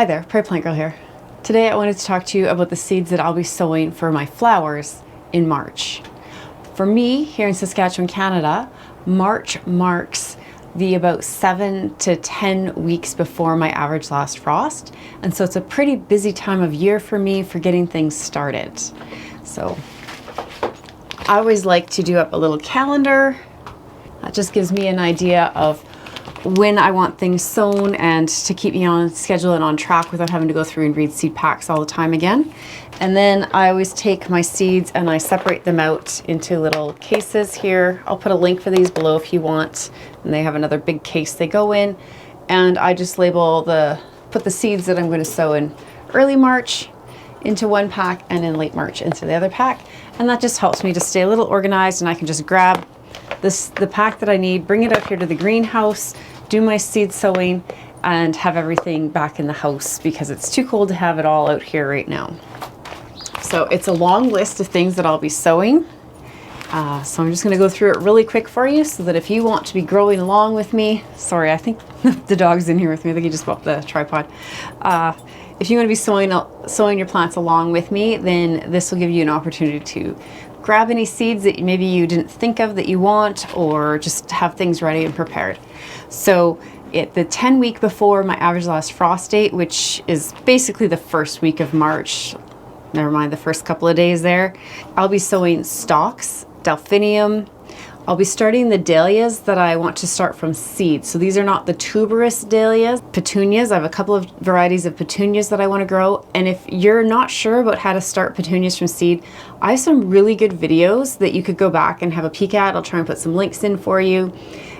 Hi there, Prairie Plant Girl here. Today I wanted to talk to you about the seeds that I'll be sowing for my flowers in March. For me, here in Saskatchewan, Canada, March marks the about 7 to 10 weeks before my average last frost. And so it's a pretty busy time of year for me for getting things started. So I always like to do up a little calendar. That just gives me an idea of when I want things sown and to keep me on schedule and on track without having to go through and read seed packs all the time again. And then I always take my seeds and I separate them out into little cases here. I'll put a link for these below if you want. And they have another big case they go in. And I just put the seeds that I'm going to sow in early March into one pack and in late March into the other pack. And that just helps me to stay a little organized, and I can just grab the pack that I need, bring it up here to the greenhouse, do my seed sowing, and have everything back in the house because it's too cold to have it all out here right now. So it's a long list of things that I'll be sowing. So I'm just going to go through it really quick for you so that if you want to be growing along with me, sorry, I think the dog's in here with me. I think he just bought the tripod. If you want to be sowing your plants along with me, then this will give you an opportunity to grab any seeds that maybe you didn't think of that you want, or just have things ready and prepared. So the 10 week before my average last frost date, which is basically the first week of March, never mind the first couple of days there, I'll be sowing stalks, delphinium. I'll be starting the dahlias that I want to start from seed. So these are not the tuberous dahlias. Petunias, I have a couple of varieties of petunias that I want to grow. And if you're not sure about how to start petunias from seed, I have some really good videos that you could go back and have a peek at. I'll try and put some links in for you.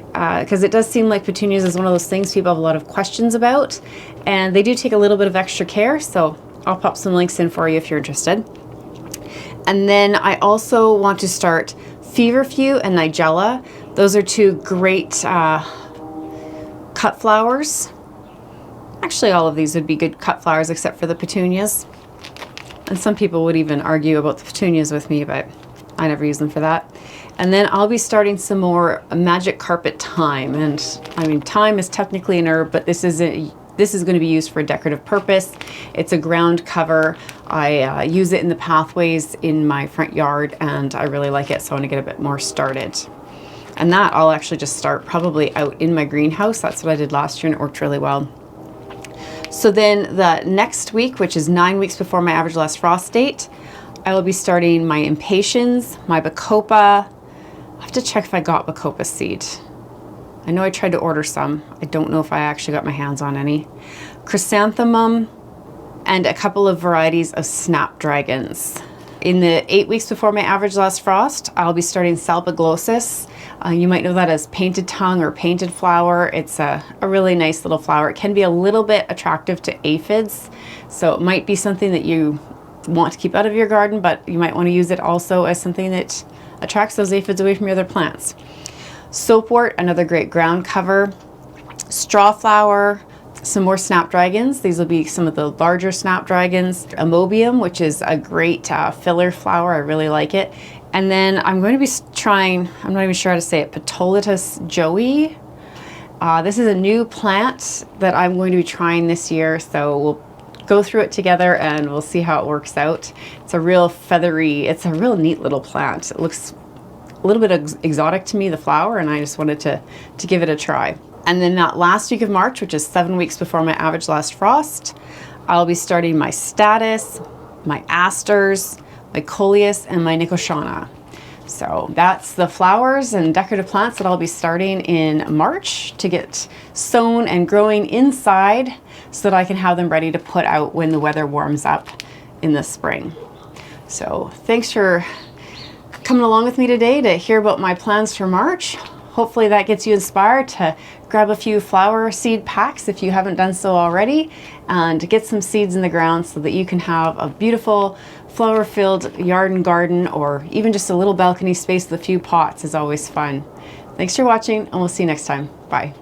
Because it does seem like petunias is one of those things people have a lot of questions about. And they do take a little bit of extra care. So I'll pop some links in for you if you're interested. And then I also want to start feverfew and nigella. Those are two great cut flowers. Actually, all of these would be good cut flowers except for the petunias. And some people would even argue about the petunias with me, but I never use them for that. And then I'll be starting some more magic carpet thyme. And I mean, thyme is technically an herb, but this is going to be used for a decorative purpose. It's a ground cover. I use it in the pathways in my front yard, and I really like it, so I want to get a bit more started. And that I'll actually just start probably out in my greenhouse. That's what I did last year, and it worked really well. So then the next week, which is 9 weeks before my average last frost date, I will be starting my impatiens, my bacopa. I have to check if I got bacopa seed. I know I tried to order some. I don't know if I actually got my hands on any. Chrysanthemum, and a couple of varieties of snapdragons. In the 8 weeks before my average last frost, I'll be starting salpiglossis. You might know that as painted tongue or painted flower. It's a really nice little flower. It can be a little bit attractive to aphids, so it might be something that you want to keep out of your garden, but you might want to use it also as something that attracts those aphids away from your other plants. Soapwort, another great ground cover. Strawflower, some more snapdragons. These will be some of the larger snapdragons. Amobium, which is a great filler flower. I really like it. And then I'm going to be trying, I'm not even sure how to say it, Patolitus joey. This is a new plant that I'm going to be trying this year, so we'll go through it together and we'll see how it works out. It's a real feathery, it's a real neat little plant. It looks a little bit exotic to me, the flower, and I just wanted to give it a try. And then that last week of March, which is 7 weeks before my average last frost, I'll be starting my status, my asters, my coleus, and my nicotiana. So that's the flowers and decorative plants that I'll be starting in March to get sown and growing inside so that I can have them ready to put out when the weather warms up in the spring. So thanks for coming along with me today to hear about my plans for March. Hopefully that gets you inspired to grab a few flower seed packs if you haven't done so already, and get some seeds in the ground so that you can have a beautiful flower-filled yard and garden, or even just a little balcony space with a few pots is always fun. Thanks for watching, and we'll see you next time. Bye.